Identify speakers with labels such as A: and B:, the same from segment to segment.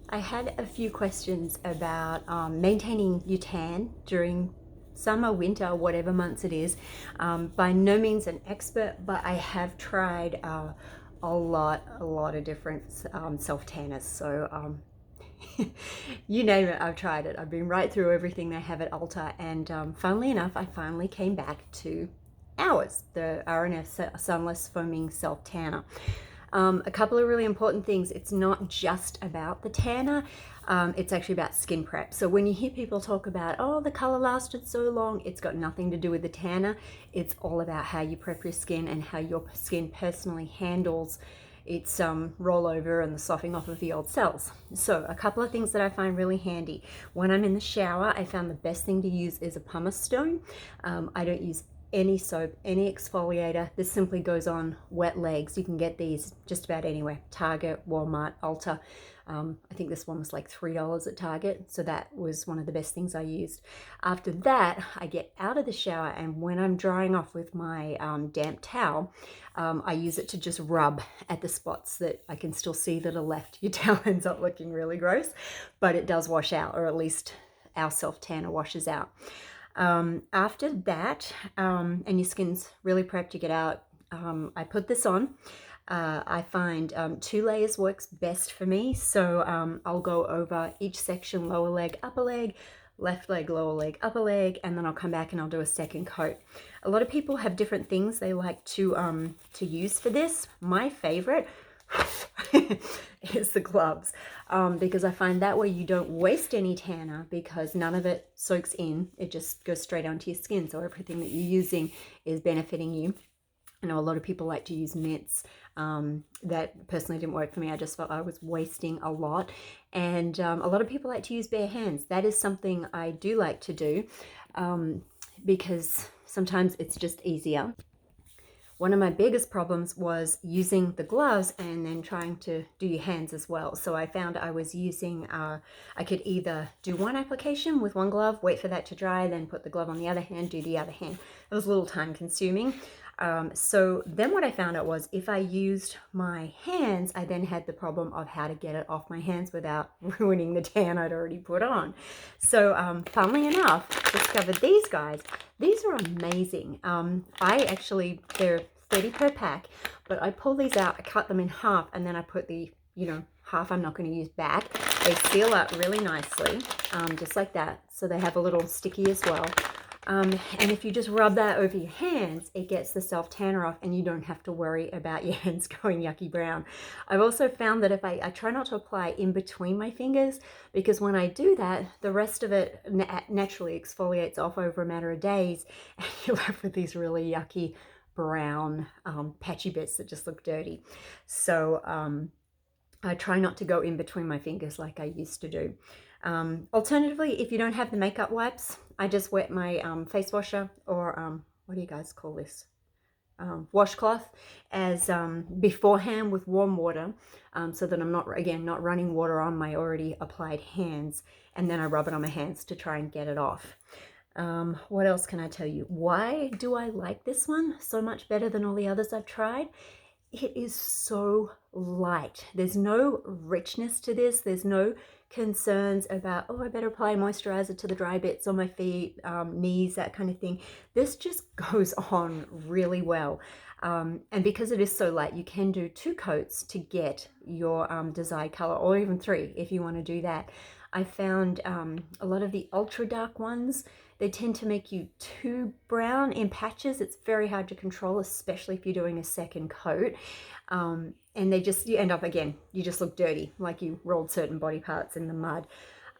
A: I had a few questions about maintaining your tan during summer, winter, whatever months it is. By no means an expert, but I have tried a lot of different self tanners. So you name it, I've tried it. I've been right through everything they have at Ulta, and funnily enough, I finally came back to ours, the R&F Sunless Foaming Self Tanner. A couple of really important things. It's not just about the tanner. It's actually about skin prep. So when you hear people talk about, oh, the color lasted so long, it's got nothing to do with the tanner. It's all about how you prep your skin and how your skin personally handles its rollover and the softening off of the old cells. So a couple of things that I find really handy. When I'm in the shower, I found the best thing to use is a pumice stone. I don't use any soap, any exfoliator. This simply goes on wet legs. You can get these just about anywhere. Target, Walmart, Ulta. I think this one was like $3 at Target. So that was one of the best things I used. After that, I get out of the shower, and when I'm drying off with my damp towel, I use it to just rub at the spots that I can still see that are left. Your towel ends up looking really gross, but it does wash out, or at least our self tanner washes out. After that, and your skin's really prepped to get out, I put this on. I find 2 layers works best for me. So I'll go over each section: lower leg, upper leg, left leg, lower leg, upper leg, and then I'll come back and I'll do a second coat. A lot of people have different things they like to use for this. My favorite is the gloves, because I find that way you don't waste any tanner, because none of it soaks in. It just goes straight onto your skin, so everything that you're using is benefiting you. I know a lot of people like to use mitts. That personally didn't work for me. I just felt I was wasting a lot. And a lot of people like to use bare hands. That is something I do like to do, because sometimes it's just easier. One of my biggest problems was using the gloves and then trying to do your hands as well. So I found I was using, I could either do one application with one glove, wait for that to dry, then put the glove on the other hand, do the other hand. It was a little time consuming. So then what I found out was, if I used my hands, I then had the problem of how to get it off my hands without ruining the tan I'd already put on. So funnily enough, discovered these guys. These are amazing. They're 30 per pack, but I pull these out, I cut them in half, and then I put the, half I'm not going to use back. They seal up really nicely, just like that. So they have a little sticky as well. And if you just rub that over your hands, it gets the self tanner off, and you don't have to worry about your hands going yucky brown. I've also found that if I try not to apply in between my fingers, because when I do that, the rest of it naturally exfoliates off over a matter of days, and you're left with these really yucky brown patchy bits that just look dirty. So I try not to go in between my fingers like I used to do. Alternatively, if you don't have the makeup wipes, I just wet my face washer, or what do you guys call this? Washcloth, as beforehand with warm water, so that I'm not running water on my already applied hands, and then I rub it on my hands to try and get it off. What else can I tell you? Why do I like this one so much better than all the others I've tried? It is so light. There's no richness to this. There's no concerns about, oh, I better apply moisturizer to the dry bits on my feet, knees, that kind of thing. This just goes on really well. And because it is so light, you can do 2 coats to get your desired color, or even 3 if you want to do that. I found a lot of the ultra dark ones, they tend to make you too brown in patches. It's very hard to control, especially if you're doing a second coat. And you end up, again, you just look dirty, like you rolled certain body parts in the mud.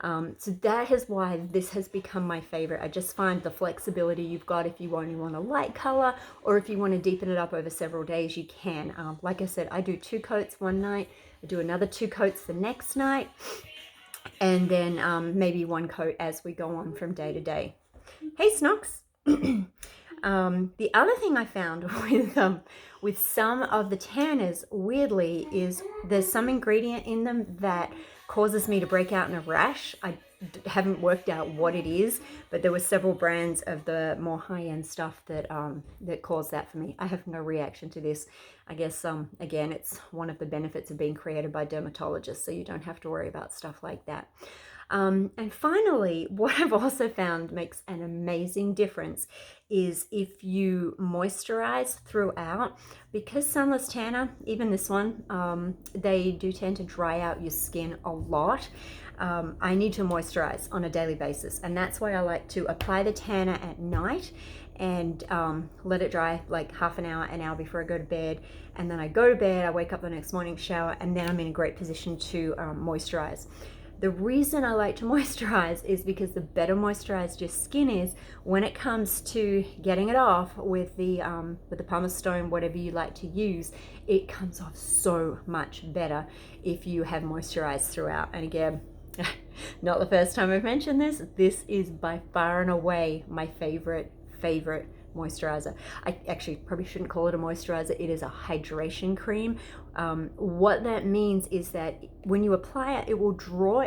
A: So that is why this has become my favorite. I just find the flexibility you've got. If you only want a light color, or if you want to deepen it up over several days, you can. Like I said, I do 2 coats one night, I do another 2 coats the next night, and then maybe 1 coat as we go on from day to day. Hey, Snox. The other thing I found with some of the tanners, weirdly, is there's some ingredient in them that causes me to break out in a rash. I haven't worked out what it is, but there were several brands of the more high-end stuff that that caused that for me. I have no reaction to this. I guess again, it's one of the benefits of being created by dermatologists, so you don't have to worry about stuff like that. And finally, what I've also found makes an amazing difference is if you moisturize throughout. Because Sunless Tanner, even this one, they do tend to dry out your skin a lot. I need to moisturize on a daily basis, and that's why I like to apply the tanner at night and let it dry like half an hour before I go to bed. And then I go to bed, I wake up the next morning, shower, and then I'm in a great position to moisturize. The reason I like to moisturize is because the better moisturized your skin is, when it comes to getting it off with the pumice stone, whatever you like to use, it comes off so much better if you have moisturized throughout. And again, not the first time I've mentioned this, this is by far and away my favorite moisturizer. I actually probably shouldn't call it a moisturizer, it is a hydration cream. What that means is that when you apply it, it will draw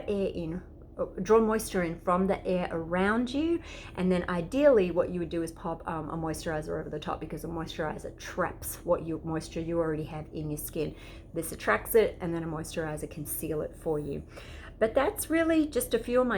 A: moisture in from the air around you, and then ideally what you would do is pop a moisturizer over the top, because a moisturizer traps moisture you already have in your skin. This attracts it, and then a moisturizer can seal it for you. But that's really just a few of my